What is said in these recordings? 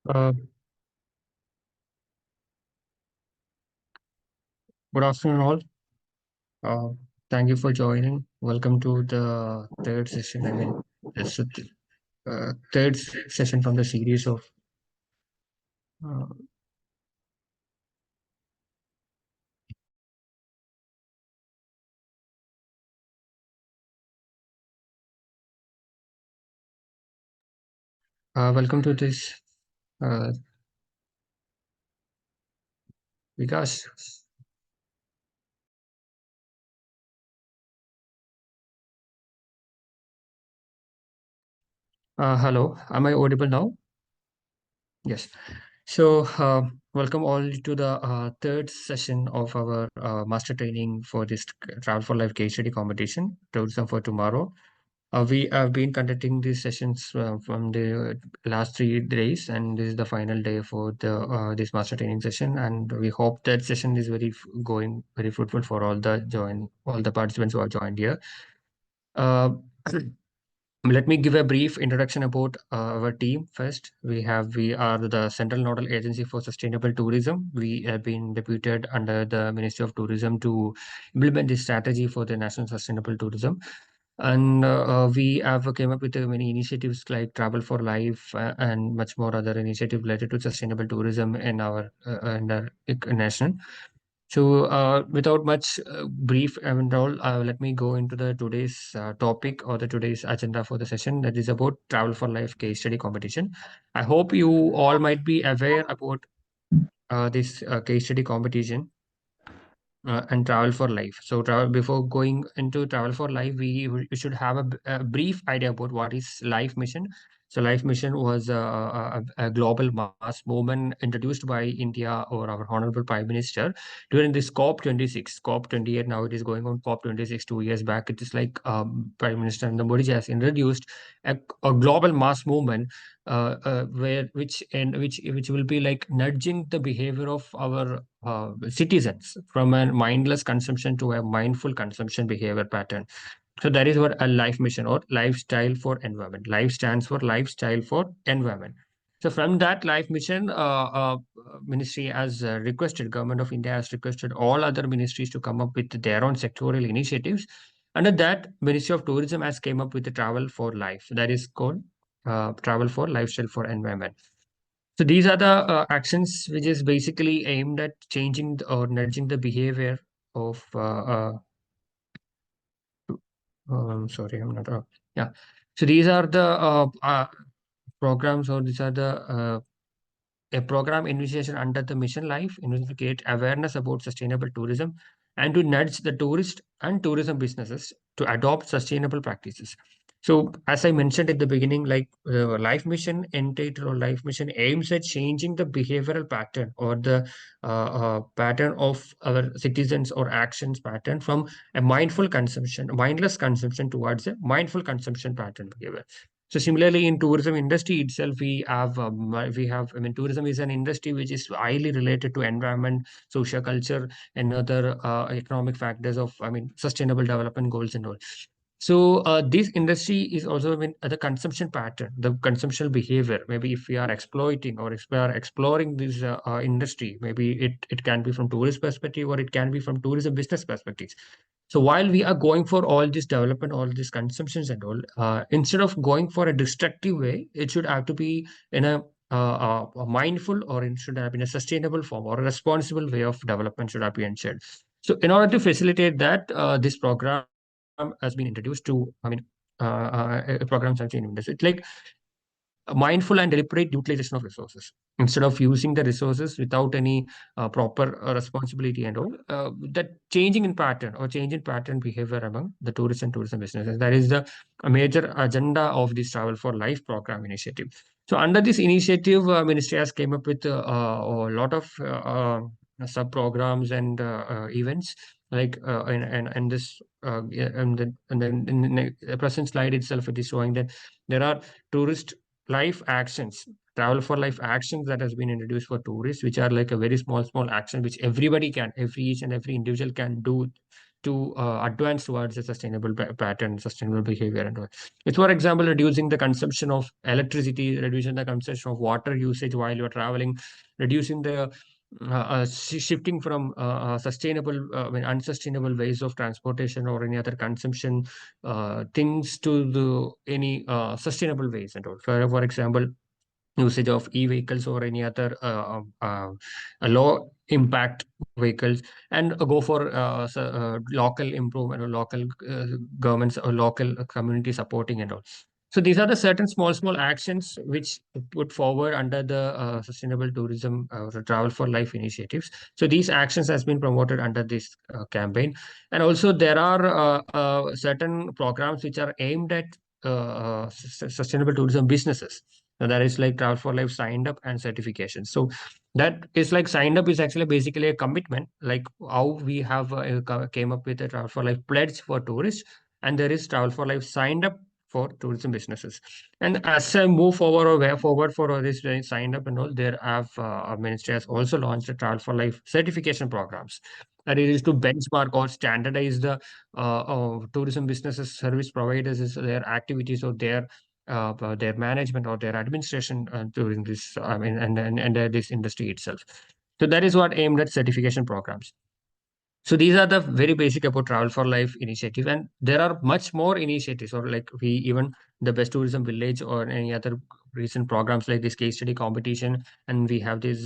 Uh, Good afternoon, all. Uh, Thank you for joining. Welcome to the third session. It's the third session from the series of. Uh, Welcome to this, uh, Vikas. Hello, am I audible now? Yes. So, welcome all to the third session of our master training for this Travel for Life case study competition, Tourism for Tomorrow. We have been conducting these sessions from the last 3 days, and this is the final day for the this master training session. And we hope that session is going very fruitful for all the participants who have joined here. Uh, Let me give a brief introduction about our team first. We are the Central Nodal Agency for Sustainable Tourism. We have been deputed under the Ministry of Tourism to implement this strategy for the national sustainable tourism. And we have came up with many initiatives like Travel for Life and much more other initiatives related to sustainable tourism in our nation. So, without much brief and all, let me go into the today's topic or the today's agenda for the session. That is about Travel for Life case study competition. I hope you all might be aware about this case study competition and Travel for Life. So, before going into Travel for Life, we should have a brief idea about what is Life Mission. So, Life Mission was a global mass movement introduced by India or our Honorable Prime Minister during this COP26, COP28. Now it is going on COP26. 2 years back, it is like Prime Minister Narendra Modi has introduced a global mass movement where which will be like nudging the behavior of our citizens from a mindless consumption to a mindful consumption behavior pattern. So that is what a life mission or lifestyle for environment. Life stands for lifestyle for environment. So from that life mission, ministry has requested, government of India has requested all other ministries to come up with their own sectorial initiatives. Under that, Ministry of Tourism has came up with the Travel for Life. That is called Travel for Lifestyle for Environment. So these are the actions which is basically aimed at changing or nudging the behavior of sorry, I'm not yeah. So these are the programs, or these are the a program initiation under the Mission Life in order to create awareness about sustainable tourism and to nudge the tourist and tourism businesses to adopt sustainable practices. So, as I mentioned at the beginning, like Life Mission entitled or Life Mission aims at changing the behavioral pattern or the pattern of our citizens or actions pattern from a mindless consumption towards a mindful consumption pattern behavior. So similarly, in tourism industry itself, I mean, tourism is an industry which is highly related to environment, social culture, and other economic factors of, I mean, sustainable development goals and all. So this industry is also, I mean, the consumption pattern, the consumption behavior. Maybe if we are exploiting or if we are exploring this industry, maybe it can be from tourist perspective or it can be from tourism business perspectives. So while we are going for all this development, all these consumptions and all, instead of going for a destructive way, it should have to be in a mindful, or it should have been a sustainable form or a responsible way of development should have been ensured. So in order to facilitate that, this program has been introduced to, I mean, programs have been introduced. It's like a mindful and deliberate utilization of resources instead of using the resources without any proper responsibility and all. That changing in pattern or change in pattern behavior among the tourist and tourism businesses, that is the a major agenda of this Travel for Life program initiative. So under this initiative, ministry has came up with a lot of sub programs and events, like and this yeah, and then in the present slide itself, it is showing that there are tourist life actions, Travel for Life actions that has been introduced for tourists, which are like a very small action which everybody can, every each and every individual can do to advance towards a sustainable pattern, sustainable behavior, and all. It's, for example, reducing the consumption of electricity, reducing the consumption of water usage while you're traveling, reducing the shifting from sustainable, I mean, unsustainable ways of transportation or any other consumption things to the any sustainable ways and all. For example, usage of e-vehicles or any other low impact vehicles, and go for local improvement or local governments or local community supporting and all. So these are the certain small actions which put forward under the sustainable tourism or travel for life initiatives. So these actions has been promoted under this campaign. And also there are certain programs which are aimed at sustainable tourism businesses. So that is like Travel for Life signed up and certification. So that is like signed up is actually basically a commitment, like how we have came up with a Travel for Life pledge for tourists, and there is Travel for Life signed up for tourism businesses. And as I move forward or way forward for all this signed up and all, there have our ministry has also launched a Travel for Life certification programs. And it is to benchmark or standardize the tourism businesses, service providers, is their activities or their management or their administration during this, I mean, and this industry itself. So that is what aimed at certification programs. So these are the very basic about Travel for Life initiative, and there are much more initiatives, or like we even the Best Tourism Village or any other recent programs like this case study competition, and we have this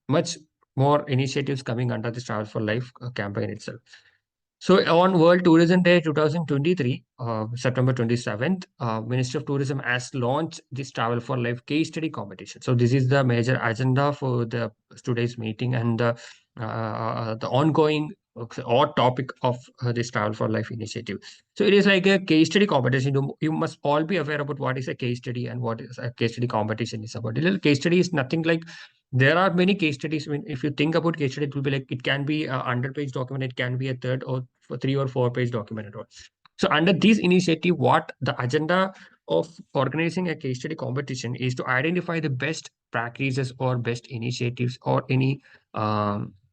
much more initiatives coming under this Travel for Life campaign itself. So on World Tourism Day 2023, September 27th, Ministry of Tourism has launched this Travel for Life case study competition. So this is the major agenda for the today's meeting and the ongoing or topic of this Travel for Life initiative. So it is like a case study competition. You must all be aware about what is a case study and what is a case study competition is about. A little case study is nothing like there are many case studies. I mean, if you think about case study, it will be like it can be a 100-page document, it can be a third or 3 or 4 page document at all. So under this initiative, what the agenda of organizing a case study competition is to identify the best practices or best initiatives or any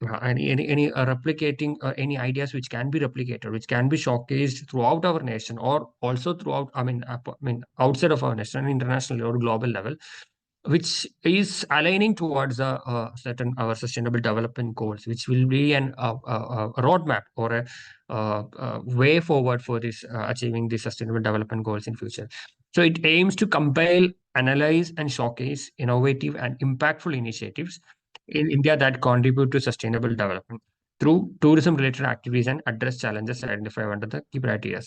replicating any ideas which can be replicated, which can be showcased throughout our nation or also throughout, I mean outside of our nation, international or global level, which is aligning towards certain our sustainable development goals, which will be a roadmap or a way forward for this achieving the sustainable development goals in future. So it aims to compile, analyze, and showcase innovative and impactful initiatives in India that contribute to sustainable development through tourism-related activities and address challenges identified under the key criteria.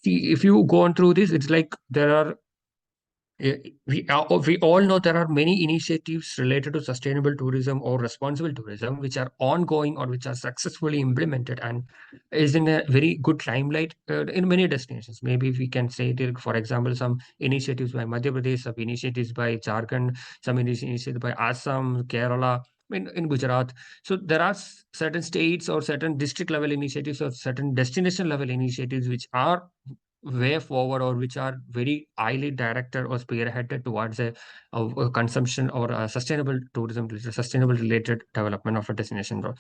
See, if you go on through this, it's like there are we all know there are many initiatives related to sustainable tourism or responsible tourism which are ongoing or which are successfully implemented and is in a very good limelight in many destinations. Maybe we can say that, for example, some initiatives by Madhya Pradesh, some initiatives by Jharkhand, some initiatives by Assam, Kerala, in Gujarat. So there are certain states or certain district level initiatives or certain destination level initiatives which are way forward or which are very highly directed or spearheaded towards a consumption or a sustainable tourism, sustainable related development of a destination road.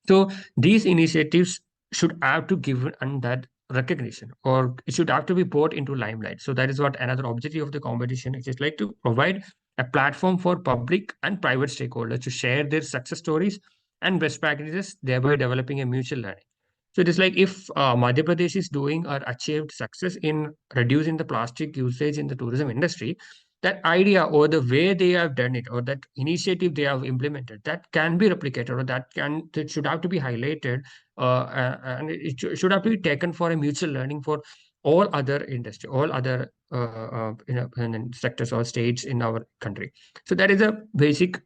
So these initiatives should have to give and that recognition, or it should have to be brought into limelight. So that is what another objective of the competition is. It's like to provide a platform for public and private stakeholders to share their success stories and best practices, thereby developing a mutual learning. So it is like if Madhya Pradesh is doing or achieved success in reducing the plastic usage in the tourism industry, that idea or the way they have done it or that initiative they have implemented, that can be replicated or that should have to be highlighted and it should have to be taken for a mutual learning for all other industry, all other sectors or states in our country. So that is a basic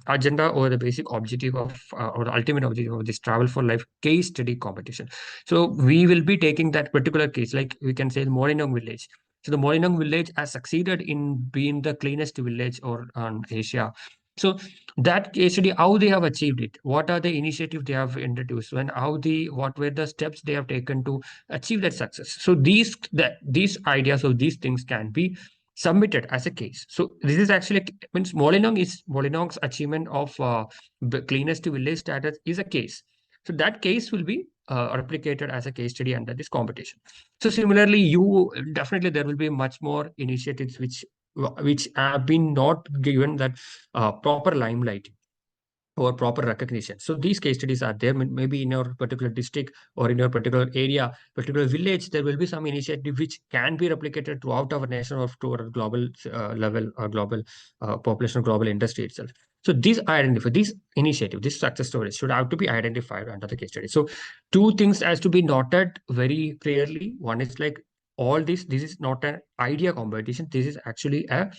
agenda or the basic objective of or the ultimate objective of this Travel for Life case study competition. So we will be taking that particular case, like we can say the Morinong village. So the Morinong village has succeeded in being the cleanest village or on Asia. So that case study, how they have achieved it, what are the initiatives they have introduced, and what were the steps they have taken to achieve that success. So these ideas or these things can be submitted as a case. So this is actually means Molinong's achievement of the cleanest village status is a case. So that case will be replicated as a case study under this competition. So similarly, you definitely there will be much more initiatives which have been not given that proper limelight or proper recognition. So these case studies are there. Maybe in your particular district or in your particular area, particular village, there will be some initiative which can be replicated throughout our nation or to our global level or global population, global industry itself. So these initiative, these success stories should have to be identified under the case study. So two things has to be noted very clearly. One is like all this is not an idea competition. This is actually a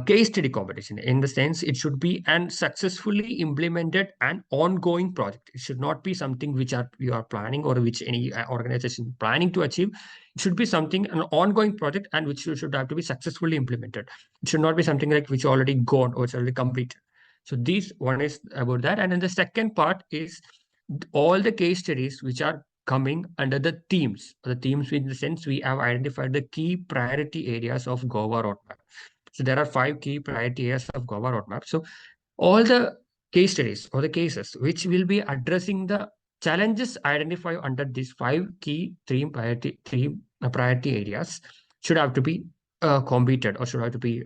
case study competition in the sense it should be an successfully implemented and ongoing project. It should not be something which you are planning or which any organization planning to achieve. It should be something an ongoing project and which should have to be successfully implemented. It should not be something like which already gone or it's already completed. So this one is about that, and then the second part is all the case studies which are coming under the themes. The themes in the sense we have identified the key priority areas of Goa roadmap. So there are five key priority areas of Goa roadmap. So all the case studies or the cases which will be addressing the challenges identified under these five key priority areas should have to be competed or should have to be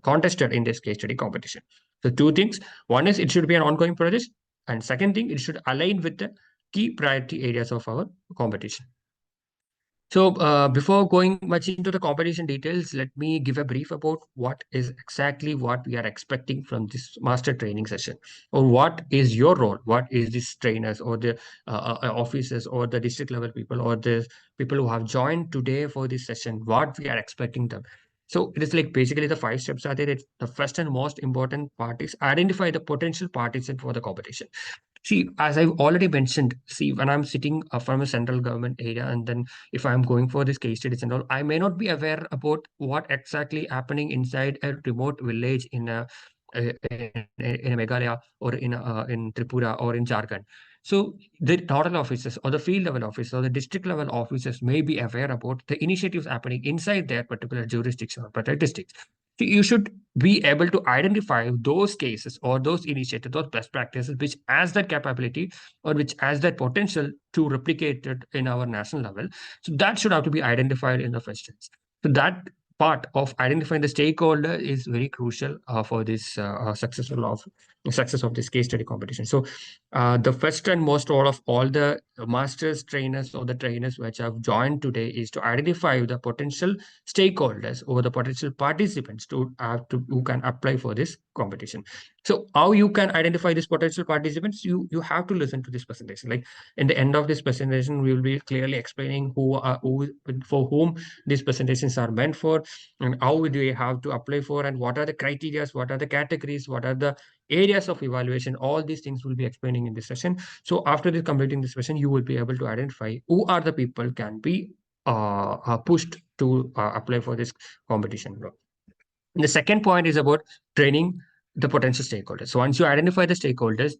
contested in this case study competition. So two things. One is it should be an ongoing project, and second thing, it should align with the key priority areas of our competition. So before going much into the competition details, let me give a brief about what we are expecting from this master training session, or what is your role, what is this trainers or the officers or the district level people or the people who have joined today for this session, what we are expecting them. So it is like basically the five steps are there. The first and most important part is identify the potential participant for the competition. See, as I've already mentioned, see, when I'm sitting from a central government area, and then if I'm going for this case studies and all, I may not be aware about what exactly happening inside a remote village in a Meghalaya or in Tripura or in Jharkhand. So the nodal officers or the field level officers or the district level officers may be aware about the initiatives happening inside their particular jurisdiction or particular districts. So you should be able to identify those cases or those initiatives, those best practices, which has that capability or which has that potential to replicate it in our national level. So that should have to be identified in the first instance. So that part of identifying the stakeholder is very crucial for this success of this case study competition. So the first and most role of all the masters trainers or the trainers which have joined today is to identify the potential stakeholders or the potential participants who can apply for this competition. So how you can identify these potential participants? You have to listen to this presentation. Like in the end of this presentation, we will be clearly explaining who for whom these presentations are meant for, and how do you have to apply for, and what are the criteria, what are the categories, what are the areas of evaluation. All these things will be explaining in this session. So after this completing this session, you will be able to identify who are the people can be pushed to apply for this competition. The second point is about training the potential stakeholders. So once you identify the stakeholders,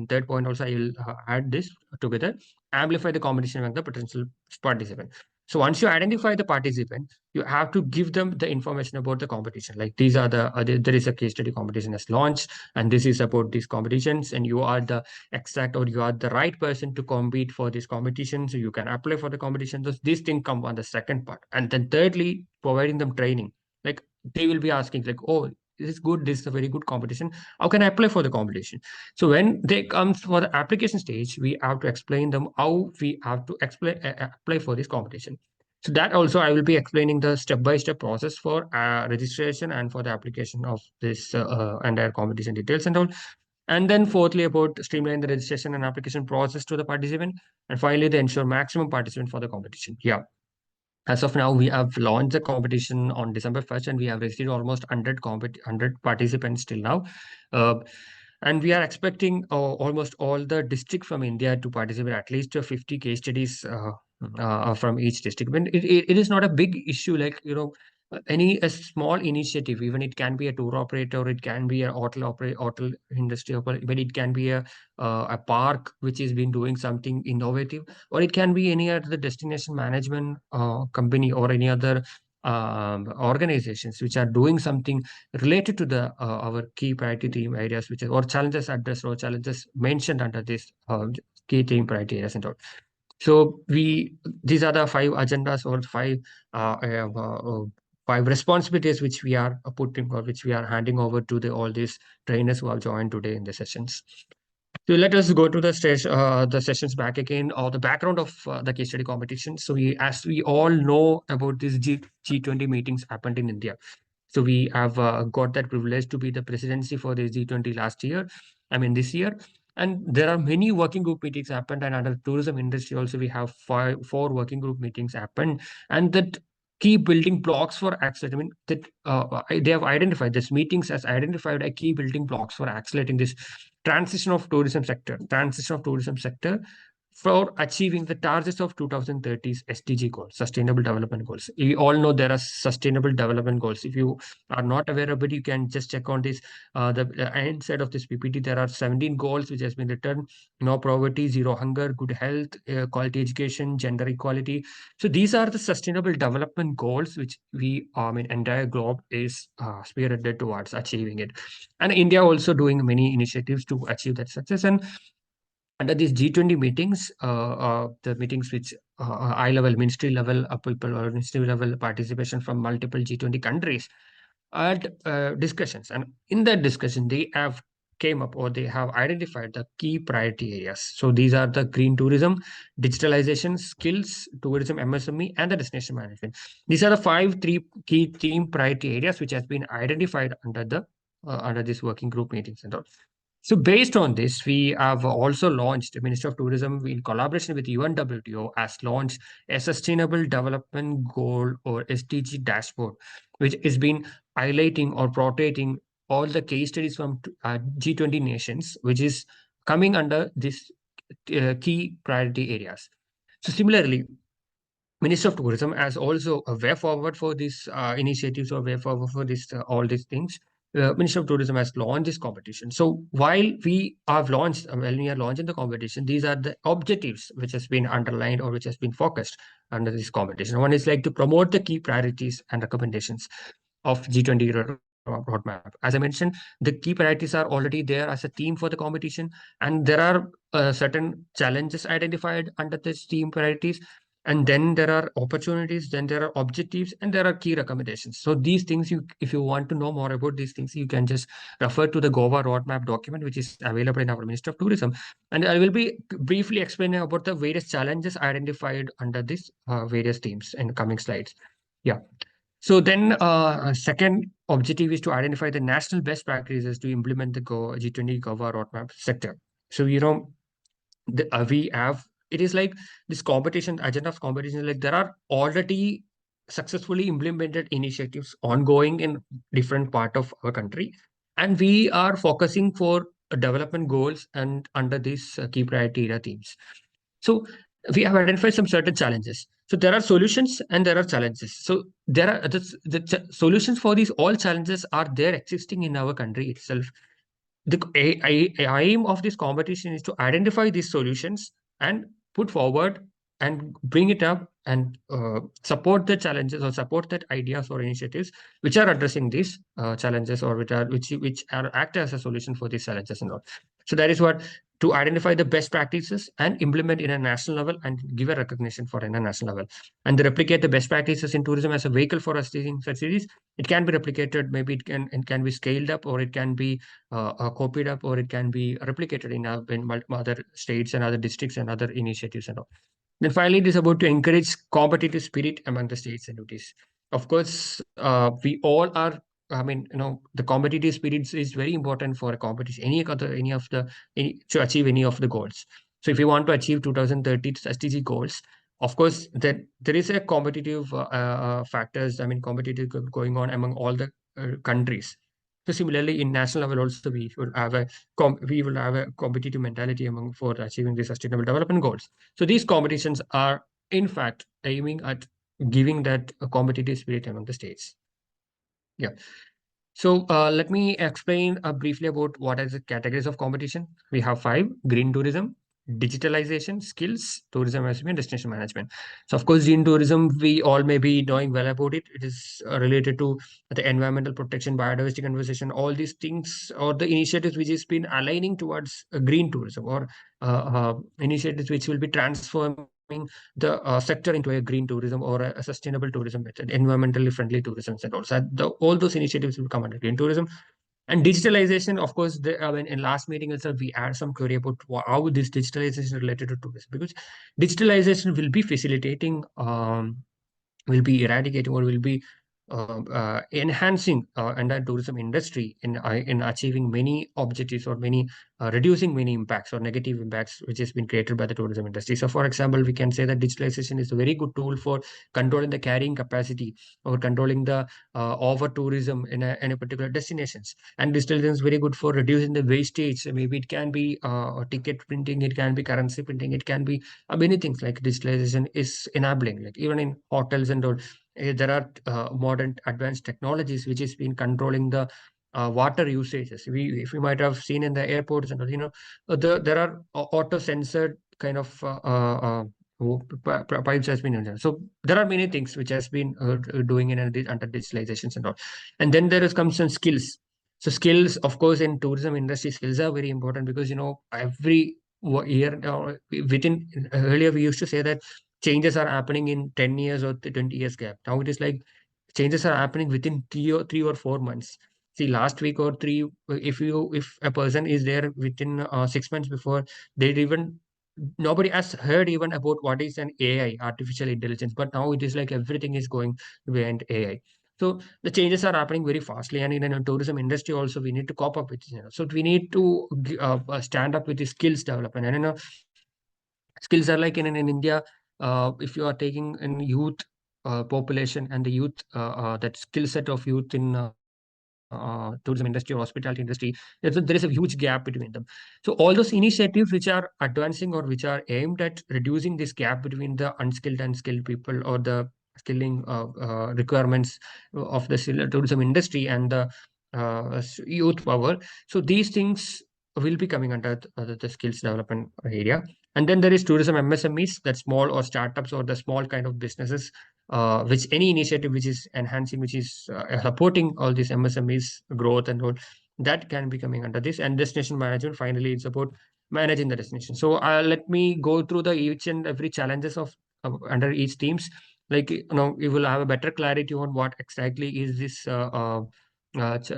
third point also I will add this together, amplify the competition among the potential participant. So once you identify the participant, you have to give them the information about the competition. Like these are there is a case study competition as launched, and this is about these competitions, and you are the exact or you are the right person to compete for this competition. So you can apply for the competition. These things come on the second part, and then thirdly, providing them training. Like they will be asking like, oh, this is good, this is a very good competition, how can I apply for the competition? So when they come for the application stage, we have to explain them how we have to apply for this competition. So that also I will be explaining the step-by-step process for registration and for the application of this entire competition details and all. And then fourthly, about streamline the registration and application process to the participant, and finally they ensure maximum participant for the competition. Yeah, as of now, we have launched the competition on December 1st, and we have received almost 100 participants till now. Uh, and we are expecting almost all the districts from India to participate, at least 50 case studies from each district. But it is not a big issue, like, a small initiative, even it can be a tour operator, it can be a hotel industry, but it can be a park which has been doing something innovative, or it can be any other destination management company or any other organizations which are doing something related to the our key priority theme areas, which is or challenges addressed or challenges mentioned under this key theme criteria and all. So these are the five agendas or five responsibilities which we are putting or which we are handing over to all these trainers who have joined today in the sessions. So let us go to the sessions back again, or the background of the case study competition. So as we all know about these G20 meetings happened in India. So we have got that privilege to be the presidency for the G20 last year. I mean this year, and there are many working group meetings happened. And under tourism industry also we have four working group meetings happened, and that key building blocks for accelerating. I mean that they have identified this meetings as identified a key building blocks for accelerating this transition of tourism sector for achieving the targets of 2030's SDG goals, Sustainable Development Goals. We all know there are Sustainable Development Goals. If you are not aware of it, you can just check on this. The end side of this PPT, there are 17 goals which has been written: no poverty, zero hunger, good health, quality education, gender equality. So these are the Sustainable Development Goals which I mean, entire globe is spearheaded towards achieving it. And India also doing many initiatives to achieve that success. And under these G20 meetings, the meetings which high level, ministry level people or ministry level participation from multiple G20 countries had discussions. And in that discussion, they have came up or they have identified the key priority areas. So these are the green tourism, digitalization, skills, tourism, MSME, and the destination management. These are the three key theme priority areas which has been identified under the under this working group meetings and all. So based on this, we have also launched, the Ministry of Tourism in collaboration with UNWTO has launched a Sustainable Development Goal or SDG dashboard, which has been highlighting or portraying all the case studies from G20 nations, which is coming under this key priority areas. So similarly, Minister of Tourism as also a way forward for these initiatives or way forward for this all these things. Minister of Tourism has launched this competition. So while we have launched, when we are launching the competition, these are the objectives which has been underlined or which has been focused under this competition. One is like to promote the key priorities and recommendations of G20 roadmap. As I mentioned, the key priorities are already there as a theme for the competition, and there are certain challenges identified under this theme priorities, and then there are opportunities, then there are objectives, and there are key recommendations. So these things, if you want to know more about these things, you can just refer to the Goa roadmap document, which is available in our Ministry of Tourism. And I will be briefly explaining about the various challenges identified under these various themes in the coming slides. Yeah. So then, second objective is to identify the national best practices to implement the G20 Goa roadmap sector. So we have, it is like this competition agenda of competition, like there are already successfully implemented initiatives ongoing in different part of our country, and we are focusing for development goals and under these key priority area themes. So we have identified some certain challenges. So there are solutions and there are challenges. So there are solutions for these all challenges are there existing in our country itself. The aim of this competition is to identify these solutions and put forward and bring it up and support the challenges or support that ideas or initiatives which are addressing these challenges or which are act as a solution for these challenges and all. So that is what, to identify the best practices and implement in a national level and give a recognition for in a national level, and replicate the best practices in tourism as a vehicle for achieving such cities. It can be replicated, maybe it can be scaled up, or it can be copied up, or it can be replicated in other states and other districts and other initiatives and all. Then finally, it is about to encourage competitive spirit among the states and duties. Of course, we all are. I mean, the competitive spirit is very important for a competition. To achieve any of the goals. So, if you want to achieve 2030 SDG goals, of course, there is a competitive factors. I mean, competitive going on among all the countries. So similarly, in national level also, we will have a competitive mentality among for achieving the sustainable development goals. So these competitions are in fact aiming at giving that competitive spirit among the states. Yeah. So let me explain briefly about what are the categories of competition. We have five: green tourism, digitalization, skills, tourism management, destination management. So, of course, green tourism, we all may be knowing well about it. It is related to the environmental protection, biodiversity conservation, all these things, or the initiatives which has been aligning towards green tourism, or initiatives which will be transforming the sector into a green tourism or a sustainable tourism method, environmentally friendly tourism, and also all those initiatives will come under green tourism. And digitalization, of course, I mean, in last meeting itself, we had some query about how this digitalization is related to tourism, because digitalization will be facilitating, will be eradicating, or will be enhancing entire tourism industry in achieving many objectives, or many reducing many impacts or negative impacts which has been created by the tourism industry. So, for example, we can say that digitalization is a very good tool for controlling the carrying capacity, or controlling the over tourism in a particular destinations. And digitalization is very good for reducing the wastage. Maybe it can be ticket printing, it can be currency printing, it can be many things like digitalization is enabling. Like even in hotels and all, there are modern advanced technologies which has been controlling the water usages. If you might have seen in the airports and all, there are auto censored kind of pipes has been in there. So there are many things which has been doing in under digitalizations and all. And then there is comes some skills. So skills, of course, in tourism industry, skills are very important, because every year, within earlier we used to say that changes are happening in 10 years or 20 years gap. Now it is like changes are happening within 3 or 4 months. See, last week or three, if a person is there within 6 months before, they even nobody has heard even about what is an AI, artificial intelligence. But now it is like everything is going behind AI. So the changes are happening very fastly, and in the tourism industry also we need to cope up with it. So we need to stand up with the skills development. And skills are like in India, if you are taking in youth population and the youth, that skill set of youth in tourism industry or hospitality industry, there is a huge gap between them. So all those initiatives which are advancing, or which are aimed at reducing this gap between the unskilled and skilled people, or the skilling requirements of the tourism industry and the youth power. So these things will be coming under the skills development area. And then there is tourism MSMEs, that small or startups or the small kind of businesses, which any initiative which is enhancing, which is supporting all these MSMEs growth and all, that can be coming under this. And destination management, finally, it's about managing the destination. So let me go through the each and every challenges of under each teams. Like, you will have a better clarity on what exactly is this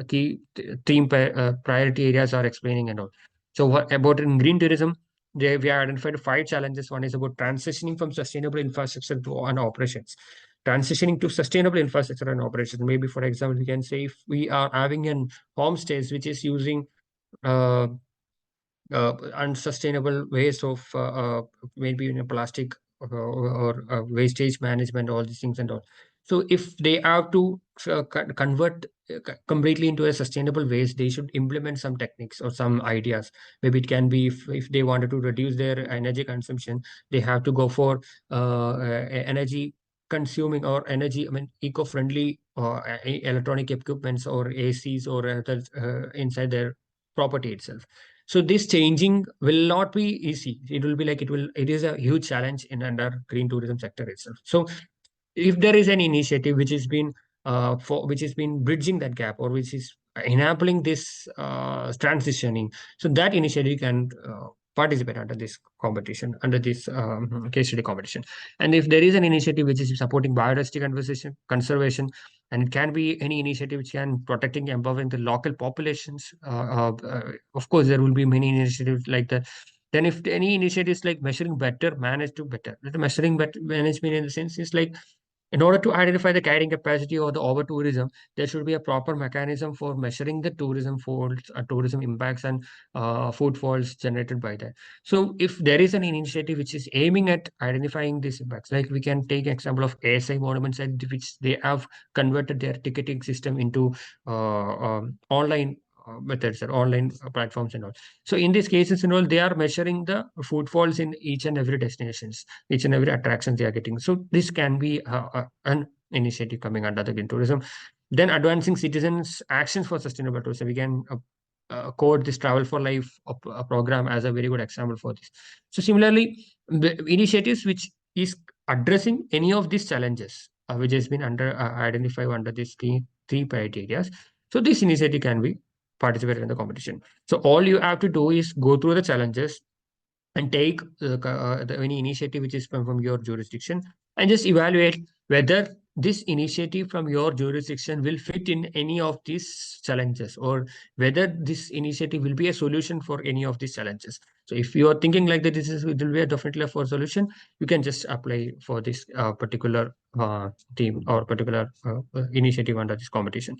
key theme priority areas are explaining and all. So what about in green tourism? We have identified 5 challenges. One is about transitioning from sustainable infrastructure to on operations. Transitioning to sustainable infrastructure and operations. Maybe, for example, we can say if we are having an homestays which is using uh, unsustainable ways of maybe plastic, or wastage management, all these things and all. So if they have to convert completely into a sustainable waste, they should implement some techniques or some ideas. Maybe it can be, if they wanted to reduce their energy consumption, they have to go for energy consuming, or energy, I mean, eco-friendly electronic equipments, or ACs, or inside their property itself. So this changing will not be easy. It will be like it is a huge challenge in under green tourism sector itself. So if there is an initiative which has been which has been bridging that gap, or which is enabling this transitioning, so that initiative can participate under this competition, under this case study competition. And if there is an initiative which is supporting biodiversity conservation, and it can be any initiative which can protecting, empowering the local populations, of course there will be many initiatives like that. Then if any initiatives like measuring better, manage to better, the measuring better management in the sense is like, in order to identify the carrying capacity or the over tourism, there should be a proper mechanism for measuring the tourism falls, tourism impacts, and footfalls generated by that. So, if there is an initiative which is aiming at identifying these impacts, like we can take example of ASI monuments, which they have converted their ticketing system into online methods, or online platforms and all. So, in these cases and all, they are measuring the footfalls in each and every destinations, each and every attraction they are getting. So this can be an initiative coming under the green tourism. Then advancing citizens' actions for sustainable tourism. We can quote this Travel for Life program as a very good example for this. So similarly, the initiatives which is addressing any of these challenges, which has been identified under these three priority areas. So this initiative can be participated in the competition. So all you have to do is go through the challenges and take any initiative which is from your jurisdiction, and just evaluate whether this initiative from your jurisdiction will fit in any of these challenges, or whether this initiative will be a solution for any of these challenges. So if you are thinking like that, this is it will be a definitely for solution, you can just apply for this particular team or particular initiative under this competition.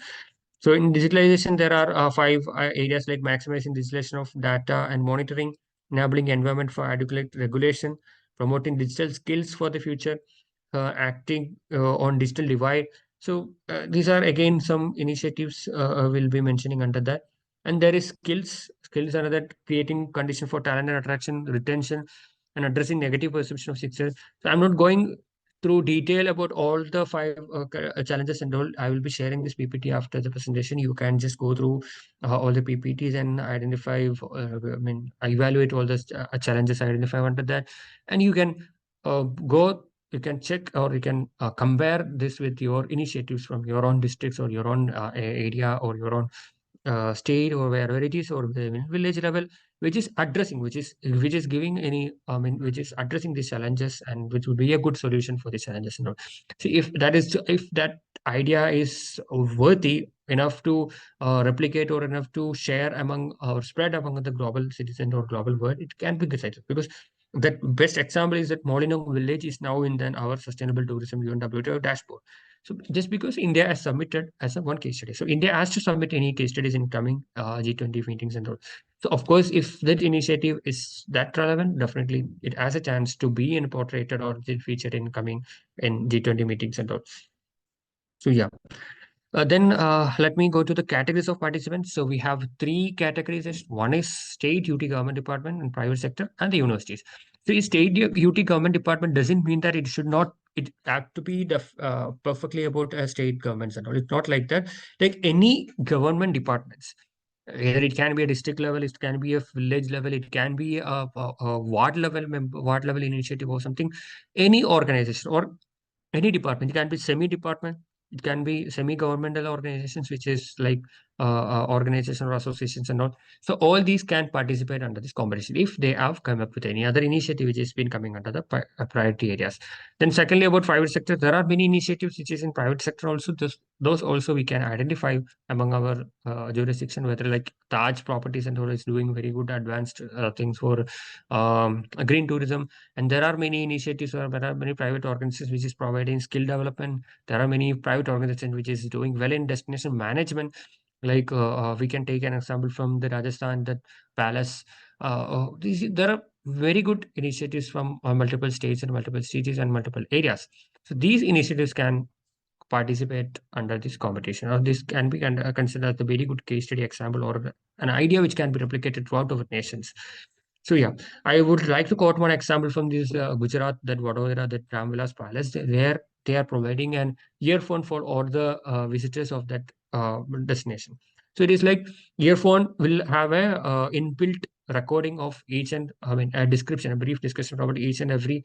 So in digitalization, there are five areas like maximizing digitalization of data and monitoring, enabling environment for adequate regulation, promoting digital skills for the future, acting on digital divide. So these are again some initiatives we'll be mentioning under that. And there is skills. Skills are that creating condition for talent and attraction, retention, and addressing negative perception of success. So I'm not going through detail about all the five challenges and all. I will be sharing this PPT after the presentation. You can just go through all the PPTs and identify, evaluate all the challenges identified under that, and you can go. You can check or you can compare this with your initiatives from your own districts or your own area or your own state or wherever it is, or the village level, which is addressing, which is giving any, which is addressing these challenges, and which would be a good solution for these challenges. You know, see if that idea is worthy enough to replicate or enough to share among or spread among the global citizen or global world, it can be decided, because that best example is that Molinong village is now in then our sustainable tourism UNWTO dashboard. So just because India has submitted as a one case study, so India has to submit any case studies in coming G20 meetings and all. So of course, if that initiative is that relevant, definitely it has a chance to be incorporated or featured in coming in G20 meetings and all. So yeah. Then let me go to the categories of participants. So we have three categories. One is state UT government department and private sector and the universities. So state UT government department doesn't mean that it should not, it have to be perfectly about state governments and all. It's not like that. Like any government departments, either it can be a district level, it can be a village level, it can be a ward level ward level initiative or something. Any organization or any department, it can be semi-department, it can be semi-governmental organizations, which is like organization or associations and all. So all these can participate under this competition if they have come up with any other initiative which has been coming under the priority areas. Then secondly, about private sector, there are many initiatives which is in private sector also. Those also we can identify among our jurisdiction, whether like Taj Properties and all is doing very good advanced things for green tourism. And there are many initiatives, or there are many private organizations which is providing skill development. There are many private organizations which is doing well in destination management. Like we can take an example from the Rajasthan, that palace. There are very good initiatives from multiple states and multiple cities and multiple areas. So these initiatives can participate under this competition, or this can be considered as a very good case study example, or an idea which can be replicated throughout our nations. So yeah, I would like to quote one example from this Gujarat, that Vadodara, that Ramvilas Palace, where they are providing an earphone for all the visitors of that destination. So it is like earphone will have a inbuilt recording of each and, I mean, a description, a brief description about each and every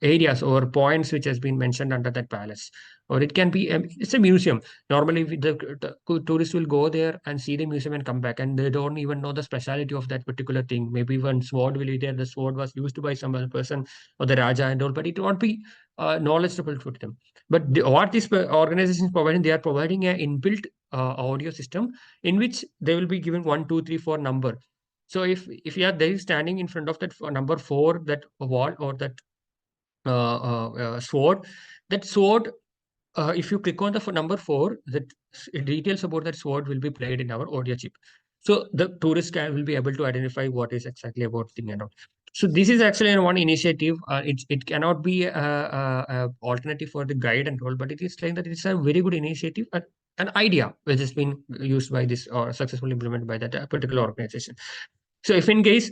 areas or points which has been mentioned under that palace. Or it can be it's a museum. Normally the tourists will go there and see the museum and come back, and they don't even know the speciality of that particular thing. Maybe one sword will be there, the sword was used by some other person or the Raja and all, but it won't be knowledgeable to them. But what this organization is providing, they are providing an inbuilt audio system in which they will be given 1, 2, 3, 4 number. So if you are there standing in front of that number 4, that wall or that sword, that sword, if you click on the number 4, that details about that sword will be played in our audio chip. So the tourist will be able to identify what is exactly about thing and all. So this is actually one initiative. It cannot be a alternative for the guide and all, but it is saying that it's a very good initiative, an idea which has been used by this or successfully implemented by that particular organization. So if in case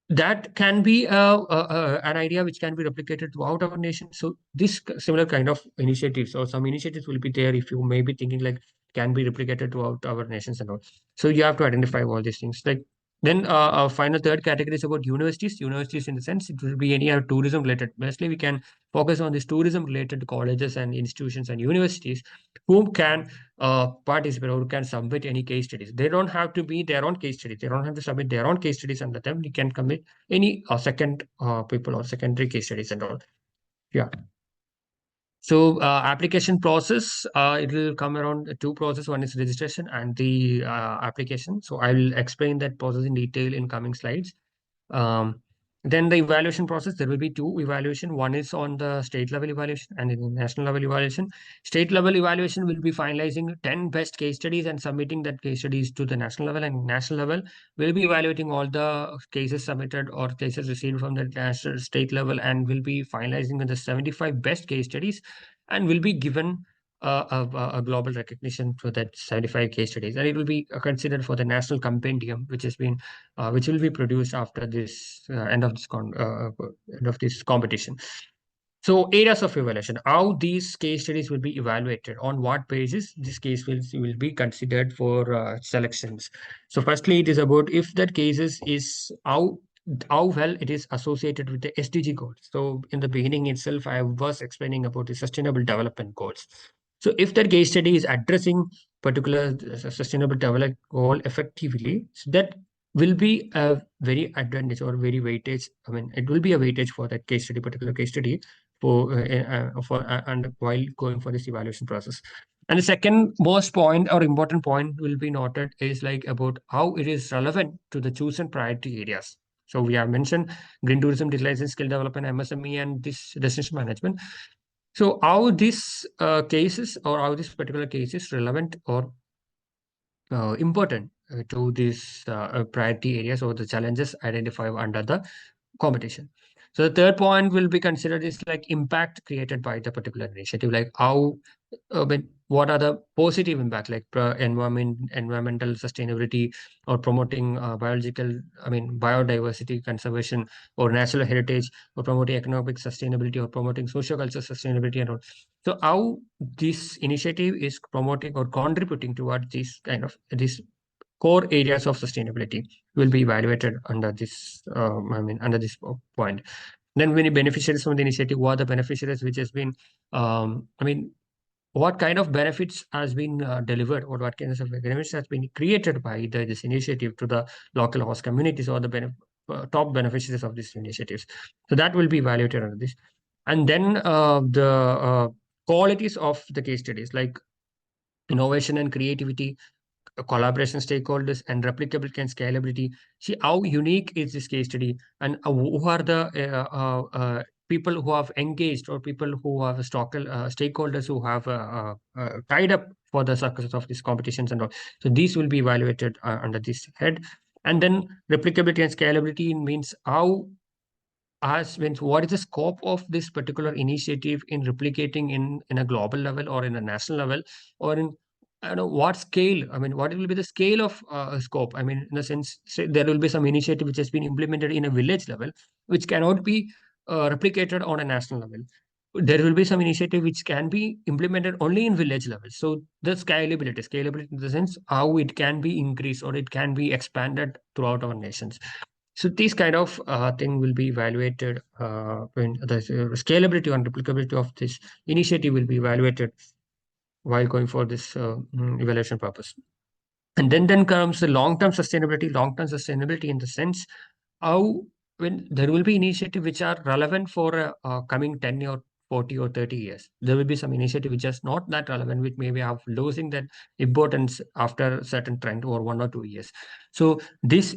that can be an idea which can be replicated throughout our nation. So this similar kind of initiatives, or some initiatives will be there. If you may be thinking like, can be replicated throughout our nations and all. So you have to identify all these things. Like then, our final third category is about universities. Universities, in the sense, it will be any tourism related. Mostly, we can focus on this tourism related colleges and institutions and universities who can participate or who can submit any case studies. They don't have to be their own case studies. They don't have to submit their own case studies under them. You can commit any second people or secondary case studies and all. Yeah. So application process, it will come around two process. One is registration and the application. So I will explain that process in detail in coming slides. Um, then the evaluation process, there will be two evaluation. One is on the state level evaluation and in the national level evaluation. State level evaluation will be finalizing 10 best case studies and submitting that case studies to the national level, and national level will be evaluating all the cases submitted or cases received from the national state level, and will be finalizing the 75 best case studies and will be given a global recognition for that 75 case studies, and it will be considered for the national compendium, which has been which will be produced after this end of this competition. So areas of evaluation, how these case studies will be evaluated, on what basis this case will be considered for selections. So firstly, it is about if that cases is how well it is associated with the SDG goals. So in the beginning itself, I was explaining about the sustainable development goals. So if that case study is addressing particular sustainable development goal effectively, so that will be a very advantage or very weightage. I mean, it will be a weightage for that case study, particular case study, for and while going for this evaluation process. And the second most point or important point will be noted is like about how it is relevant to the chosen priority areas. So we have mentioned green tourism, digitalization, skill development, MSME, and this destination management. So how these cases or how this particular case is relevant or important to these priority areas or the challenges identified under the competition. So the third point will be considered is like impact created by the particular initiative, like how, what are the positive impact, like environmental sustainability, or promoting biodiversity conservation or natural heritage, or promoting economic sustainability, or promoting social culture sustainability and all. So how this initiative is promoting or contributing towards these kind of these core areas of sustainability will be evaluated under this under this point. Then many beneficiaries from the initiative, who are the beneficiaries which has been what kind of benefits has been delivered, or what kinds of benefits has been created by this initiative to the local host communities, or the top beneficiaries of these initiatives. So that will be evaluated under this. And then the qualities of the case studies, like innovation and creativity, collaboration stakeholders, and replicability and scalability. See how unique is this case study, and who are the people who have engaged, or people who have stakeholders who have tied up for the success of these competitions and all. So these will be evaluated under this head. And then replicability and scalability means how as means what is the scope of this particular initiative in replicating in a global level or in a national level, or in I don't know what scale. I mean, what will be the scale of scope? I mean, in the sense, say there will be some initiative which has been implemented in a village level, which cannot be replicated on a national level. There will be some initiative which can be implemented only in village level. So the scalability in the sense how it can be increased or it can be expanded throughout our nations. So these kind of thing will be evaluated when the scalability and replicability of this initiative will be evaluated while going for this evaluation purpose. And then comes the long-term sustainability. Long-term sustainability in the sense how when there will be initiative which are relevant for coming 10 or 40 or 30 years. There will be some initiative which is not that relevant, which maybe have losing that importance after a certain trend or 1 or 2 years. So this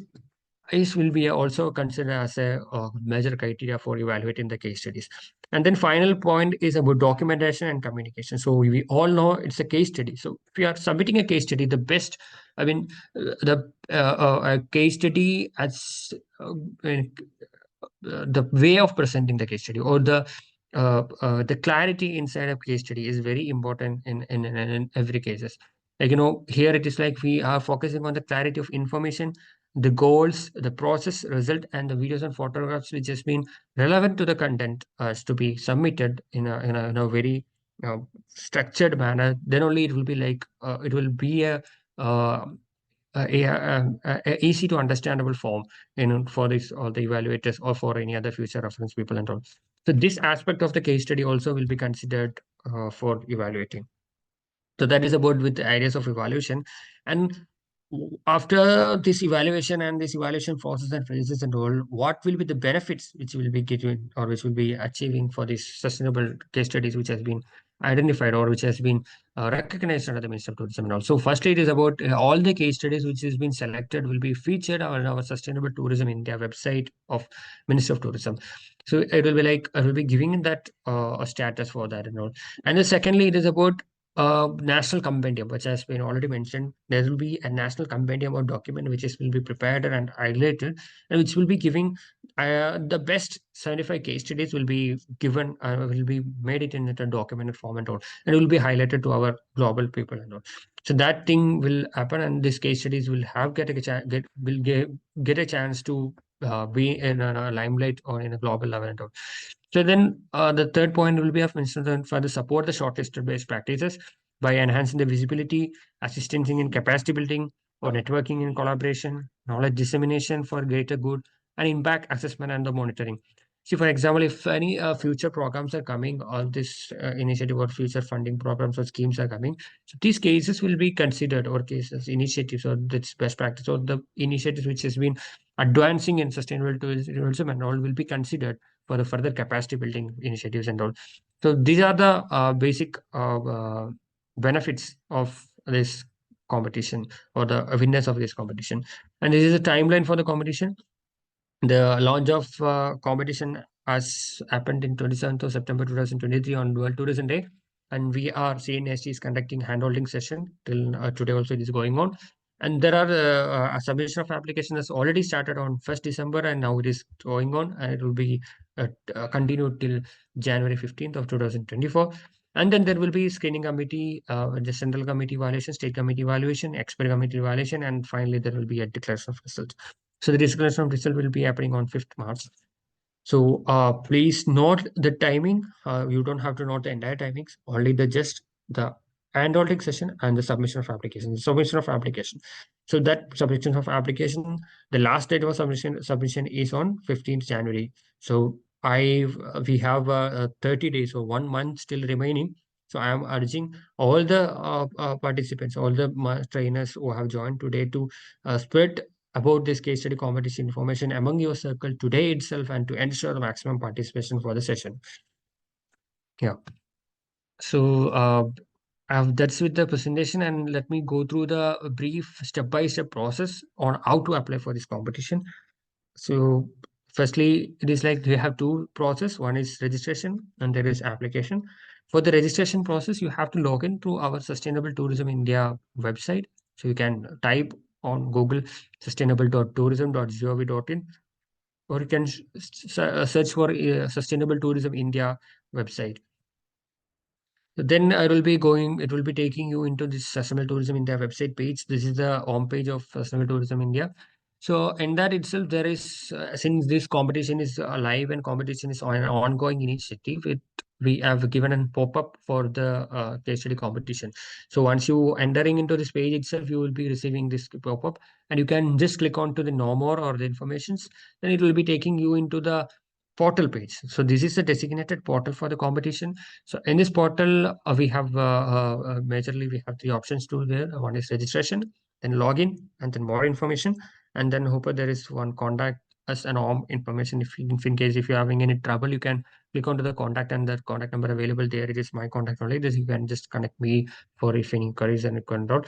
is will be also considered as a major criteria for evaluating the case studies. And then final point is about documentation and communication. So we all know it's a case study. So if you are submitting a case study, the best, the a case study as the way of presenting the case study, or the clarity inside of case study is very important in every cases. Like, here it is like we are focusing on the clarity of information, the goals, the process, result, and the videos and photographs which has been relevant to the content as to be submitted in a very structured manner, then only it will be like it will be uh, a easy to understandable form, for this or the evaluators or for any other future reference people and all. So this aspect of the case study also will be considered for evaluating. So that is about with the ideas of evaluation. And after this evaluation and this evaluation process and phases and all, what will be the benefits which will be getting or which will be achieving for these sustainable case studies which has been identified or which has been recognized under the Ministry of Tourism and all. So firstly, it is about all the case studies which has been selected will be featured on our Sustainable Tourism India website of Ministry of Tourism. So it will be like I will be giving that a status for that and all. And then secondly, it is about national compendium, which has been already mentioned. There will be a national compendium or document which is will be prepared and highlighted, and which will be giving the best 75 case studies will be given, will be made it in a documented form and all, and it will be highlighted to our global people and all. So that thing will happen, and these case studies will have get a chance to be in a limelight or in a global level and all. So then the third point will be of instance further support the shortlisted best practices by enhancing the visibility, assistance in capacity building or networking and collaboration, knowledge dissemination for greater good, and impact assessment and the monitoring. See, for example, if any future programs are coming, all this initiative or future funding programs or schemes are coming, so these cases will be considered, or cases, initiatives, or this best practice, or the initiatives which has been advancing in sustainable tourism and all will be considered for the further capacity building initiatives and all. So these are the basic benefits of this competition or the winners of this competition. And this is a timeline for the competition. The launch of competition has happened in 27th of September 2023 on World Tourism Day. And we are, CNST is conducting handholding session till today also it is going on. And there are a submission of application has already started on 1st December and now it is going on and it will be continued till January 15th of 2024. And then there will be screening committee, the central committee evaluation, state committee evaluation, expert committee evaluation, and finally there will be a declaration of results. So the declaration of result will be happening on 5th March. So please note the timing. You don't have to note the entire timings, only the just the handholding session and the submission of application. The submission of application. So that submission of application, the last date of submission is on 15th January. So we have 30 days or 1 month still remaining. So I am urging all the participants, all the trainers who have joined today to spread about this case study competition information among your circle today itself and to ensure the maximum participation for the session. Yeah. So that's with the presentation, and let me go through the brief step-by-step process on how to apply for this competition. So firstly, it is like we have two process. One is registration and there is application. For the registration process, you have to log in to our Sustainable Tourism India website. So you can type on Google sustainable.tourism.gov.in, or you can search for Sustainable Tourism India website. Then it will be taking you into this Sustainable Tourism India website page. This is the home page of Sustainable Tourism India. So in that itself, there is, since this competition is live and competition is on an ongoing initiative, we have given a pop-up for the case study competition. So once you entering into this page itself, you will be receiving this pop-up and you can just click on to the no more or the informations. Then it will be taking you into the portal page. So this is the designated portal for the competition. So in this portal, we have majorly we have three options to there. One is registration, then login, and then more information, and then hope there is one contact us and all information. If in case if you're having any trouble, you can click onto the contact and the contact number available there. It is my contact only. This you can just connect me for if any queries and control.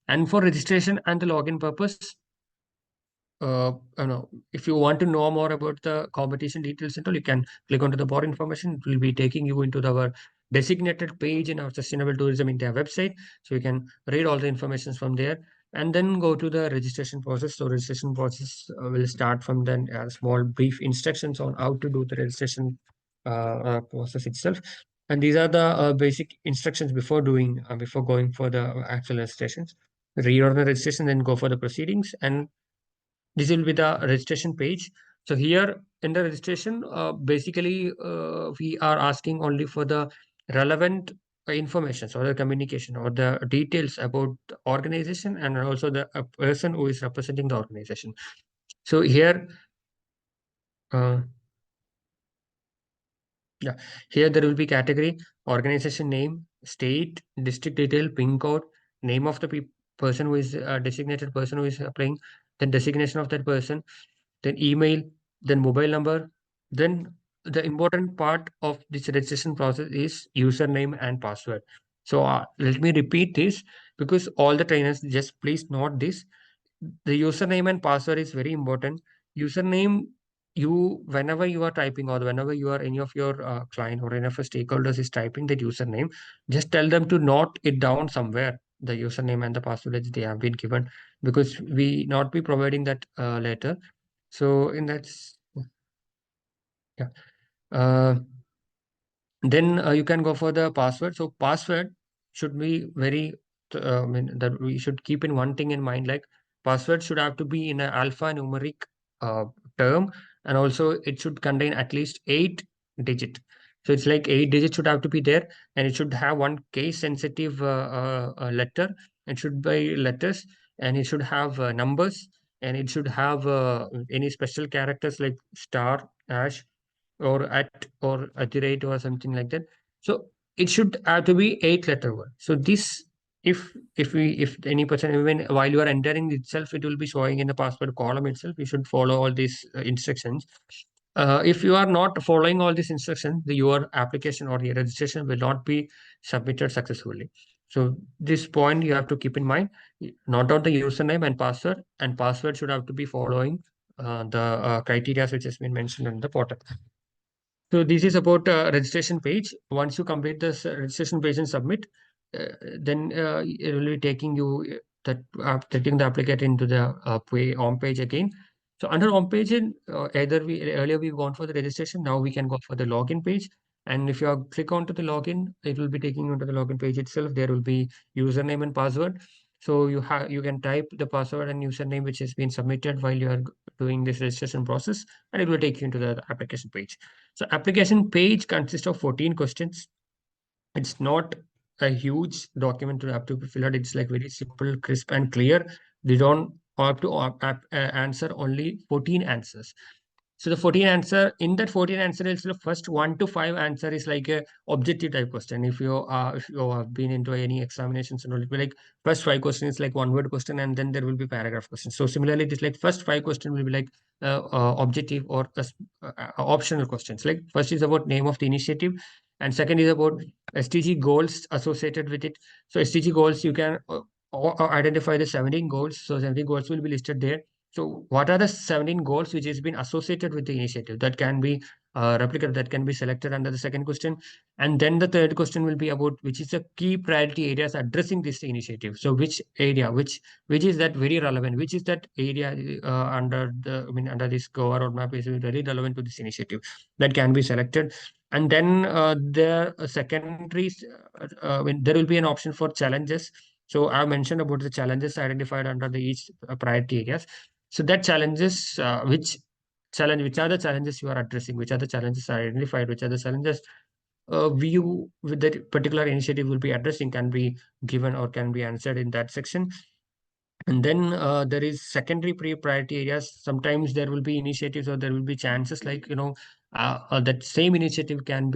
And for registration and the login purpose, if you want to know more about the competition details and all, you can click onto the more information. It will be taking you into our designated page in our Sustainable Tourism India website. So you can read all the information from there and then go to the registration process. So registration process will start from the small brief instructions on how to do the registration process itself. And these are the basic instructions before before going for the actual registrations. Read on the registration, then go for the proceedings, and this will be the registration page. So here in the registration, basically we are asking only for the relevant information or the communication or the details about the organization and also the person who is representing the organization. So here, uh, yeah, here there will be category, organization name, state, district detail, PIN code, name of the person who is designated person who is applying, then designation of that person, then email, then mobile number, then the important part of this registration process is username and password. So let me repeat this because all the trainers just please note this. The username and password is very important. Username, you whenever you are typing or whenever you are any of your client or any of your stakeholders is typing that username, just tell them to note it down somewhere, the username and the password that they have been given, because we not be providing that later. So in that, yeah. Uh, then you can go for the password. So password should be very, I mean, that we should keep in one thing in mind, like password should have to be in an alphanumeric uh, term, and also it should contain at least 8 digit. So it's like 8 digits should have to be there, and it should have one case sensitive letter. It should be letters, and it should have numbers, and it should have any special characters like star, hash, or at or at the rate or something like that. So it should have to be 8 letter word. So this, if any person, even while you are entering itself, it will be showing in the password column itself. You should follow all these instructions. If you are not following all these instructions, your application or your registration will not be submitted successfully. So this point you have to keep in mind. Not out the username and password should have to be following the criteria which has been mentioned in the portal. So this is about registration page. Once you complete this registration page and submit, then it will be taking you taking the applicant into the home page again. So under home page, either we earlier we gone for the registration, now we can go for the login page. And if you click onto the login, it will be taking you to the login page itself. There will be username and password. So you can type the password and username which has been submitted while you are doing this registration process, and it will take you into the application page. So application page consists of 14 questions. It's not a huge document to have to be filled out. It's like very simple, crisp, and clear. They don't have to answer only 14 answers. So the 14 answer, in that 14 answer is the first 1 to 5 answer is like a objective type question. If you have been into any examinations and all, it will be like first 5 questions like one word question, and then there will be paragraph questions. So similarly, it is like first 5 questions will be like objective or optional questions. Like first is about name of the initiative, and second is about SDG goals associated with it. So SDG goals, you can identify the 17 goals. So 17 goals will be listed there. So what are the 17 goals which has been associated with the initiative that can be replicated, that can be selected under the second question? And then the third question will be about which is the key priority areas addressing this initiative. So which area, which is that very relevant, which is that area under the, I mean, under this Goa roadmap is very relevant to this initiative, that can be selected. And then the secondaries, I mean, there will be an option for challenges. So I mentioned about the challenges identified under the each priority areas. So that challenges, which are the challenges you are addressing, which are the challenges are identified, which are the challenges view with that particular initiative will be addressing, can be given or can be answered in that section. And then there is secondary priority areas. Sometimes there will be initiatives or there will be chances like, that same initiative can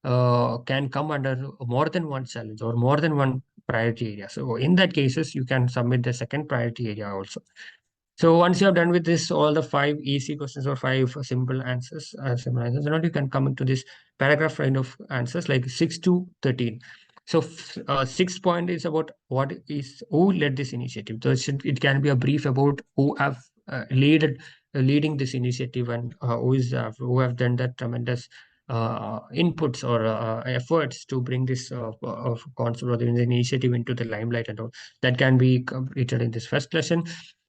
come under more than one challenge or more than one priority area. So in that cases, you can submit the second priority area also. So once you have done with this, all the 5 easy questions or 5 simple answers, now you can come into this paragraph kind of answers like 6 to 13. So sixth point is about who led this initiative. So it can be a brief about who have leading this initiative, and who have done that tremendous inputs or efforts to bring this concept or the initiative into the limelight and all. That can be completed in this first lesson.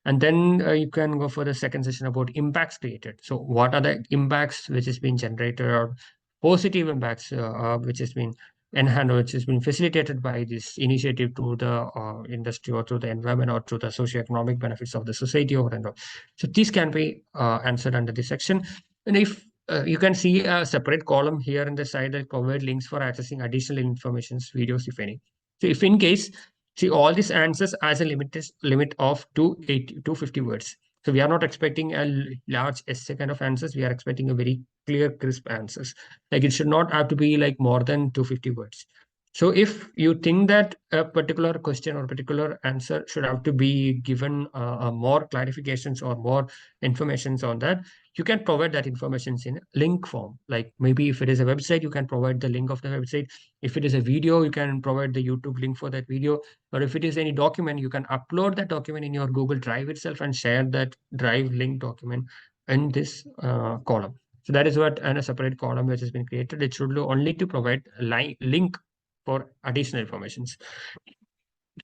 And then you can go for the second session about impacts created. So what are the impacts which has been generated, or positive impacts which has been enhanced, or which has been facilitated by this initiative to the industry or to the environment or to the socio-economic benefits of the society or and all. So these can be answered under this section. And if you can see a separate column here in the side that provide links for accessing additional informations, videos, if any. So if in case, see all these answers as a limit of 250 words. So we are not expecting a large essay kind of answers. We are expecting a very clear, crisp answers. Like it should not have to be like more than 250 words. So if you think that a particular question or particular answer should have to be given more clarifications or more informations on that, you can provide that information in link form. Like maybe if it is a website, you can provide the link of the website. If it is a video, you can provide the YouTube link for that video. Or if it is any document, you can upload that document in your Google Drive itself and share that Drive link document in this column. So that is what, and a separate column which has been created. It should only to provide a link for additional informations.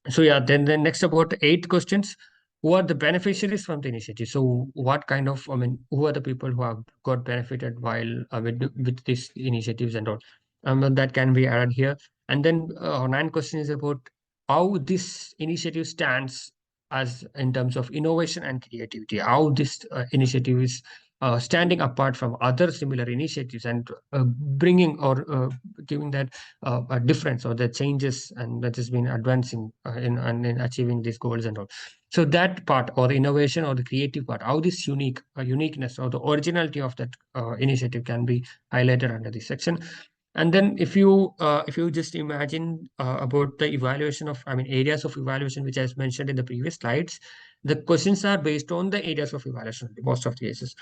So yeah, then next about 8 questions. Who are the beneficiaries from the initiative? So what kind of, I mean, who are the people who have got benefited while with these initiatives and all? And that can be added here. And then 9 question is about how this initiative stands as in terms of innovation and creativity. How this initiative is standing apart from other similar initiatives and bringing or giving that a difference or the changes and that has been advancing in achieving these goals and all. So that part or the innovation or the creative part, how this uniqueness or the originality of that initiative can be highlighted under this section. And then if you just imagine about the evaluation of, I mean, areas of evaluation which I mentioned in the previous slides, the questions are based on the areas of evaluation in most of the cases.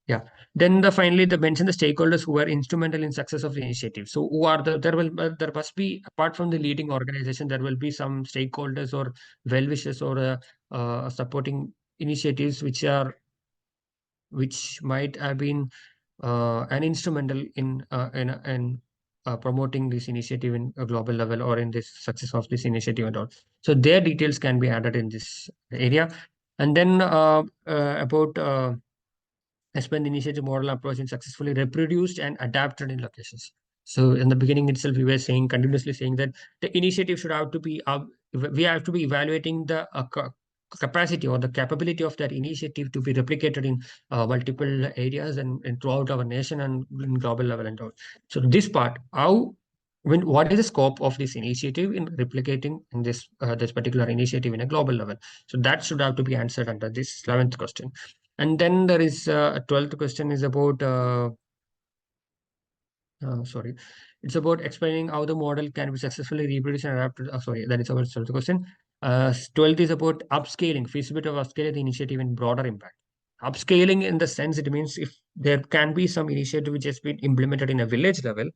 Yeah. Then finally, the mention the stakeholders who were instrumental in success of the initiative. So who are there must be, apart from the leading organization, there will be some stakeholders or well wishers or supporting initiatives which might have been an instrumental in promoting this initiative in a global level or in this success of this initiative and all. So their details can be added in this area. And then about explain the initiative model approach and successfully reproduced and adapted in locations. So in the beginning itself, we were saying continuously saying that the initiative should have to be we have to be evaluating the capacity or the capability of that initiative to be replicated in multiple areas and throughout our nation and in global level and all. So this part, how when what is the scope of this initiative in replicating in this particular initiative in a global level? So that should have to be answered under this 11th question. And then there is a 12th question is about sorry, it's about explaining how the model can be successfully reproduced and adapted. Sorry, that is our 12th question. 12th is about upscaling, feasibility of upscaling the initiative in broader impact. Upscaling in the sense it means if there can be some initiative which has been implemented in a village level,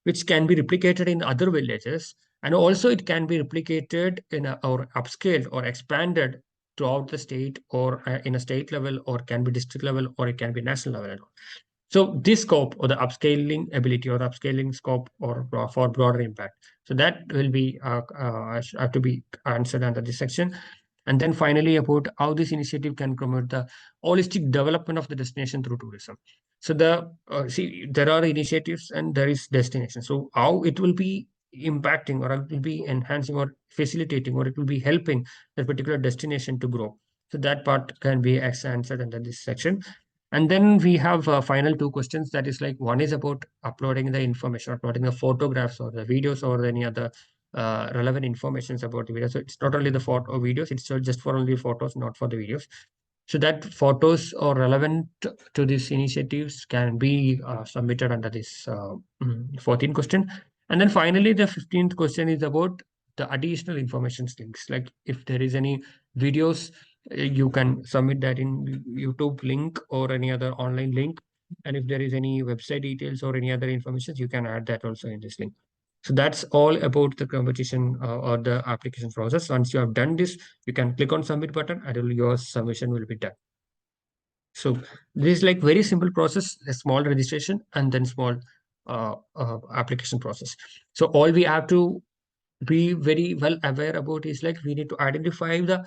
which can be replicated in other villages, and also it can be replicated in or upscaled or expanded throughout the state or in a state level or can be district level or it can be national level. So this scope or the upscaling ability or the upscaling scope or for broader impact. So that will be have to be answered under this section. And then finally about how this initiative can promote the holistic development of the destination through tourism. So see there are initiatives and there is destination. So how it will be impacting or it will be enhancing or facilitating or it will be helping that particular destination to grow. So that part can be answered under this section. And then we have final 2 questions. That is like one is about uploading the information, uploading the photographs or the videos or any other relevant informations about the video. So it's not only the photo or videos, it's just for only photos, not for the videos. So that photos or relevant to these initiatives can be submitted under this 14th question. And then finally, the 15th question is about the additional information links. Like if there is any videos, you can submit that in YouTube link or any other online link. And if there is any website details or any other information, you can add that also in this link. So that's all about the competition or the application process. Once you have done this, you can click on submit button and your submission will be done. So this is like very simple process, a small registration and then small application process. So all we have to be very well aware about is like we need to identify the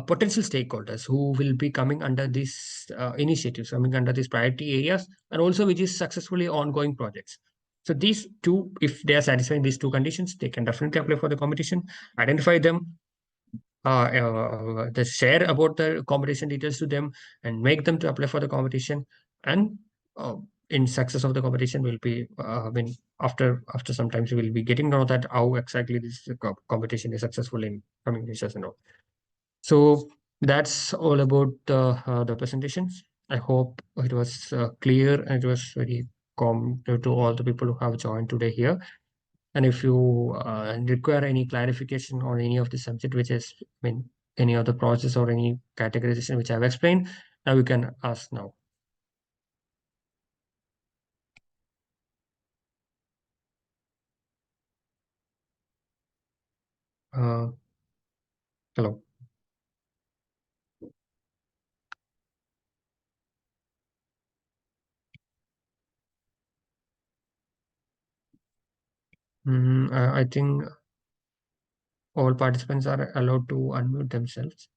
potential stakeholders who will be coming under these initiatives, coming under these priority areas, and also which is successfully ongoing projects. So these two, if they are satisfying these two conditions, they can definitely apply for the competition, identify them, the share about the competition details to them and make them to apply for the competition and in success of the competition will be after sometimes we will be getting to know that how exactly this competition is successful in coming research and all. So that's all about the presentations. I hope it was clear and it was very calm to all the people who have joined today here. And if you require any clarification on any of the subject, which is, any other process or any categorization which I've explained, now you can ask now. Uh, Hello. I think all participants are allowed to unmute themselves.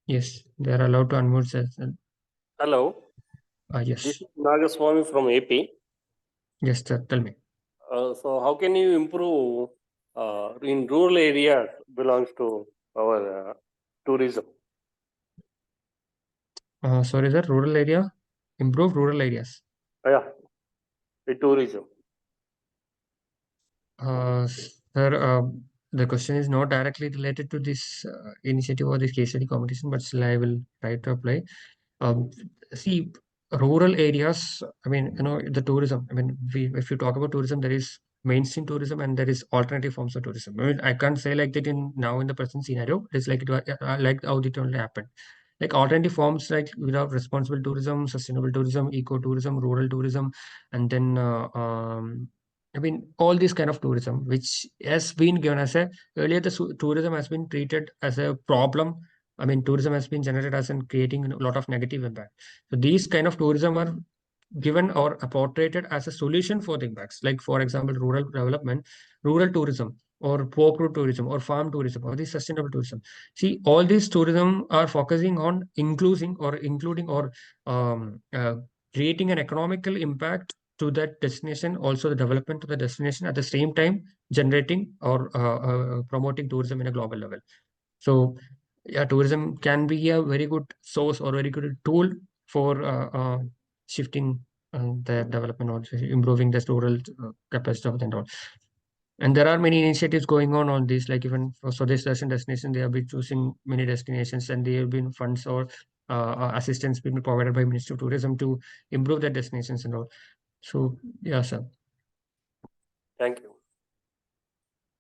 Yes, they are allowed to unmute themselves. Hello, this Yes, is Nagaswamy from AP. yes, sir. Tell me. So, how can you improve in rural areas belongs to our tourism? Sorry, sir. Rural area, improve rural areas. Yeah, the tourism. Sir, the question is not directly related to this initiative or this case study competition, but still I will try to apply. Um, See, rural areas, the tourism, if you talk about tourism, there is mainstream tourism and there is alternative forms of tourism. I can't say like that in the present scenario. It's like like how it only happened. Like alternative forms like without responsible tourism, sustainable tourism, eco-tourism, rural tourism, and then all these kind of tourism, which has been given as a earlier tourism has been treated as a problem. Tourism has been generated as in creating a lot of negative impact. So these kind of tourism are given or portrayed as a solution for the impacts. Like for example, rural development, rural tourism, or poor tourism, or farm tourism, or the sustainable tourism. See, all these tourism are focusing on including or creating an economical impact to that destination, also the development to the destination at the same time generating or promoting tourism in a global level. So, yeah, tourism can be a very good source or very good tool for shifting the development or improving the rural capacity of the and all. And there are many initiatives going on this, like even for Swadesh Darshan destination, they have been choosing many destinations and there have been funds or assistance being provided by Ministry of Tourism to improve their destinations and all. So, yeah, sir. Thank you.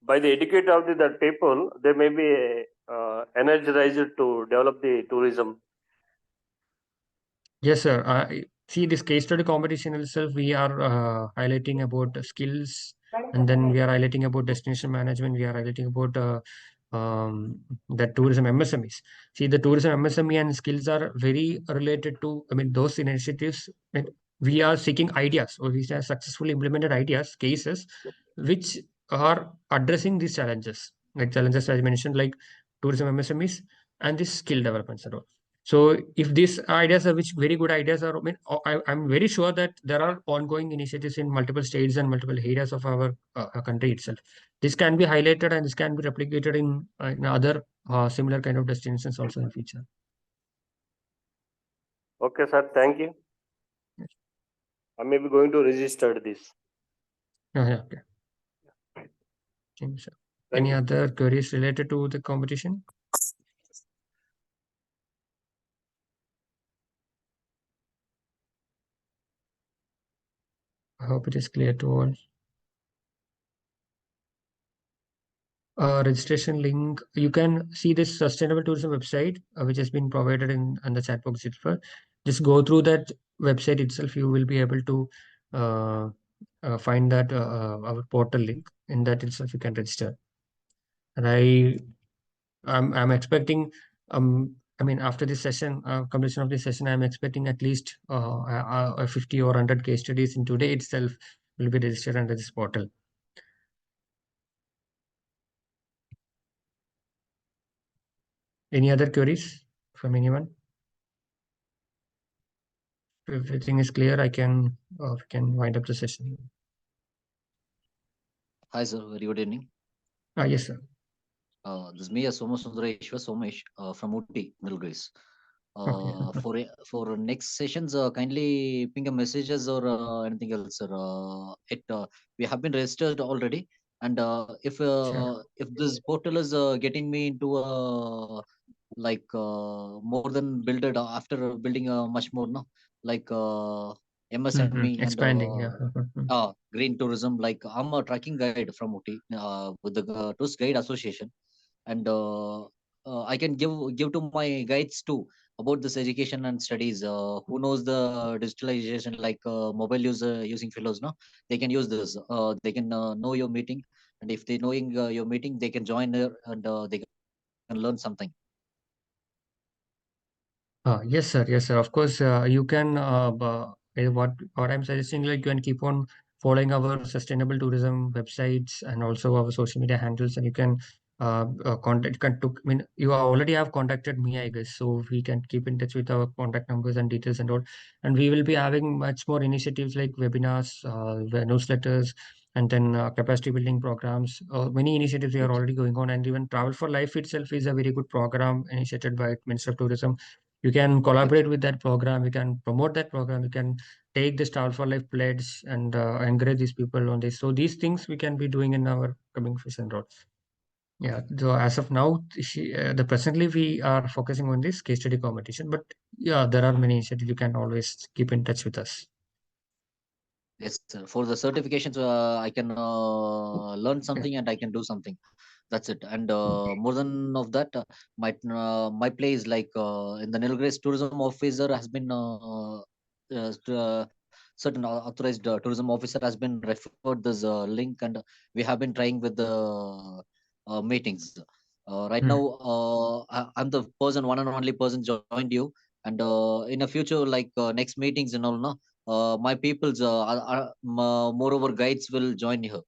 By the educate of the people, they may be energized to develop the tourism. Yes, sir. See, this case study competition itself, we are highlighting about the skills, and then we are highlighting about destination management. We are highlighting about the tourism MSMEs. See, the tourism MSME and skills are very related to, those initiatives. We are seeking ideas, or we have successfully implemented ideas, cases, which are addressing these challenges, like challenges I mentioned, like tourism MSMEs and this skill developments and all. So if these ideas are which very good ideas are, I'm very sure that there are ongoing initiatives in multiple states and multiple areas of our country itself. This can be highlighted and this can be replicated in other similar kind of destinations also in future. Okay, sir. Thank you. Yes. I may be going to register this. Yeah, okay. Thank you, sir. Thank Any you. other queries related to the competition? I hope it is clear to all. Registration link. You can see this sustainable tourism website, which has been provided in the chat box itself. Just go through that website itself. You will be able to uh, find that our portal link. In that itself, you can register. And I'm expecting. After this session, completion of this session, I'm expecting at least 50 or 100 case studies in today itself will be registered under this portal. Any other queries from anyone? If everything is clear, we can wind up the session. Hi, sir. Very good evening. Yes, sir. This is me, Somesh from Uti, Nilgiris. Okay. For next sessions, kindly ping a messages or anything else, sir. We have been registered already, and Sure. if this portal is getting me into more than builded after building much more, no, like MSME and Expanding. Yeah. green tourism. Like I'm a tracking guide from Uti with the Tourist Guide Association, and I can give to my guides too about this education and studies. Who knows the digitalization, like mobile user using fellows, no, they can use this. They can know your meeting, and if they knowing your meeting, they can join there and they can learn something. Yes, sir. Yes, sir. Of course, you can. What I'm suggesting, like you can keep on following our sustainable tourism websites and also our social media handles, and you can contact. I mean, you already have contacted me, I guess, so we can keep in touch with our contact numbers and details and all. And we will be having much more initiatives like webinars, newsletters, and then capacity building programs. Many initiatives are Yes, already going on, and even Travel for Life itself is a very good program initiated by Minister of Tourism. You can yes, collaborate with that program, you can promote that program, you can take this Travel for Life pledge and encourage these people on this. So these things we can be doing in our coming session roads. Yeah, so as of now, the presently we are focusing on this case study competition, but yeah, there are many initiatives. You can always keep in touch with us. yes, sir. For the certifications, I can learn Yeah. something and I can do something. That's it. And more than of that, my place, like in the Nilgiris tourism officer has been certain authorized tourism officer has been referred this link, and we have been trying with the meetings. Right now, Hmm. I'm the person, one and only person joined you, and in the future, like next meetings and all, no, my people's moreover guides will join here.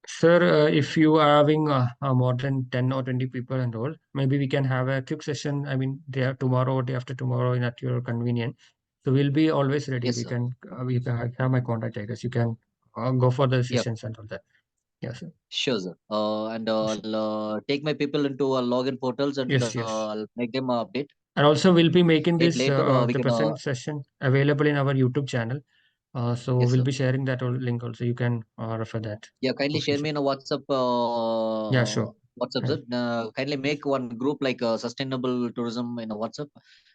Sir, if you are having more than 10 or 20 people and all, maybe we can have a quick session. I mean, day tomorrow or day after tomorrow in at your convenience. So we'll be always ready. Yes, sir. We can have my contact, I guess. You can go for the Yeah, sessions and all that. Yes, sir. sure, sir. And I'll take my people into login portals, and Yes, yes. I'll make them update. And also, we'll be making Like this later, we the can. present session available in our YouTube channel. So Yes, we'll sir. be sharing that link also. You can refer that Yeah, kindly for share future. me in a WhatsApp. Yeah, sure. WhatsApp, I'll, sir. Kindly make one group like sustainable tourism in a WhatsApp,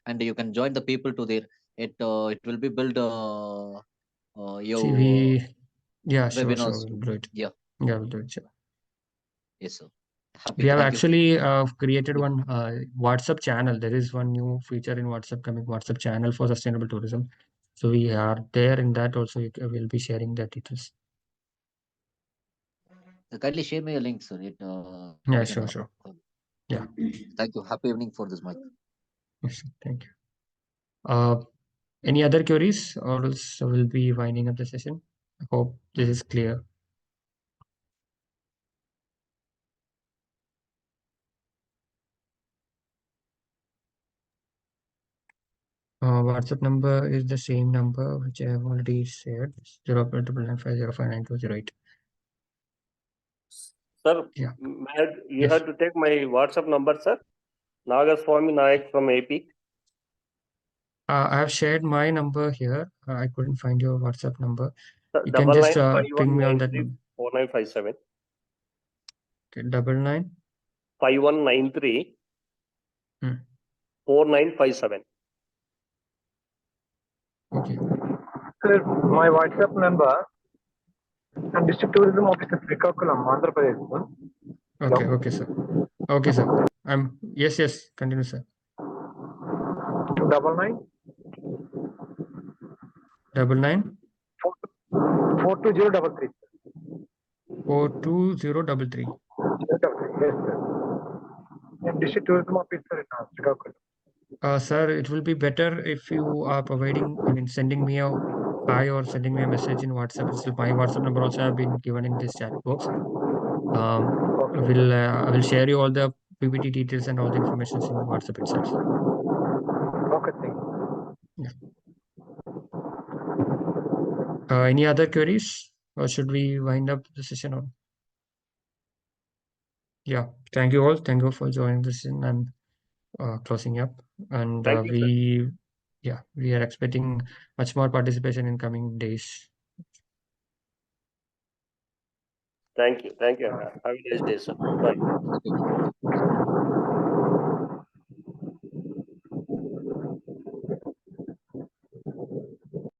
and you can join the people to there. It will be build see, your yeah, sure, sure. webinars We'll too. do it. Yeah, Yeah, we'll do it. Sure. yes, sir. Happy. We have Thank you. actually created Yeah. one WhatsApp channel. There is one new feature in WhatsApp coming, WhatsApp channel for sustainable tourism. So we are there in that also. We'll be sharing the details. Kindly share me a link, sir. I Yeah, can. sure, sure. Yeah, Thank you. Happy evening for this, Mike. yes, thank you. Uh, any other queries, or else we'll be winding up the session. I hope this is clear. WhatsApp number is the same number which I have already shared. 0.995059208. Sir, Yeah. you Yes. have to take my WhatsApp number, sir. Nagaswamy Nayak from AP. I have shared my number here. I couldn't find your WhatsApp number. Sir, You can double just nine five ping one me on nine that three number. 4957 Okay, 99. 5193 Hmm. 4957. Okay. Sir, my WhatsApp number and District Tourism Officer Srikakulam, Andhra Pradesh. Sir. Okay. Hello. Okay, sir. Okay, sir. Yes, yes. Continue, sir. 99 99 42033. 42033. Yes, sir. And District Tourism Officer in Srikakulam. Sir, it will be better if you are providing, I mean, sending me a hi or sending me a message in WhatsApp. My WhatsApp number also have been given in this chat box. Okay. I will share you all the PPT details and all the information in WhatsApp itself. Okay, thank you. Yeah. Any other queries, or should we wind up the session on? Yeah, thank you all. Thank you for joining this in and closing up. And Thank you, sir. we are expecting much more participation in coming days. Thank you. Thank you. Have a nice day, sir. Bye. Okay.